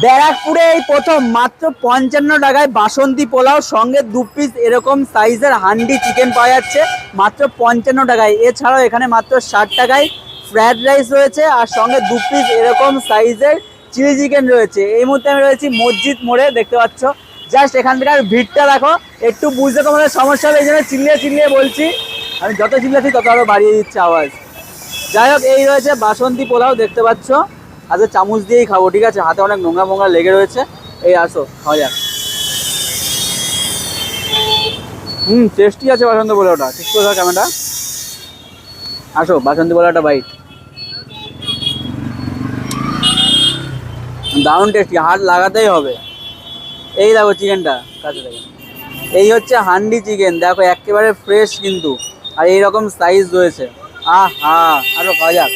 ব্যারাকপুরে এই প্রথম মাত্র 55 টাকায় বাসন্তী পোলাও সঙ্গে 2 পিস এরকম সাইজের হান্ডি চিকেন পাওয়া যাচ্ছে মাত্র 55 টাকায়। এছাড়াও এখানে মাত্র 60 টাকায় ফ্রাইড রাইস রয়েছে আর সঙ্গে 2 পিস এরকম সাইজের চিলি চিকেন রয়েছে। এই মুহূর্তে আমি রয়েছি মসজিদ মোড়ে, দেখতে পাচ্ছ। জাস্ট এখান থেকে ভিড়টা দেখো, একটু বুঝতে তোমাদের সমস্যা হবে, এই জন্য চিল্লিয়ে চিল্লিয়ে বলছি। আমি যত চিল্লাচ্ছি তত আরও বাড়িয়ে দিচ্ছে আওয়াজ। যাই হোক, এই রয়েছে বাসন্তী পোলাও, দেখতে পাচ্ছ। আজকে চামচ দিয়েই খাবো, ঠিক আছে? হাতে অনেক নোংরা মোংরা লেগে রয়েছে। এই আসো, খাওয়া যাক। টেস্টি আছে বাসন্তী পোলাওটা, ঠিক করে ক্যামেরাটা। আসো, বাসন্তী পোলাওটা বাইট। দারুণ টেস্টি, হাত লাগাতেই হবে। এই দেখো চিকেনটা, কাছে দেখো। এই হচ্ছে হান্ডি চিকেন, দেখো একেবারে ফ্রেশ কিন্তু, আর এইরকম সাইজ রয়েছে। আহা, আরো খাওয়া যাক।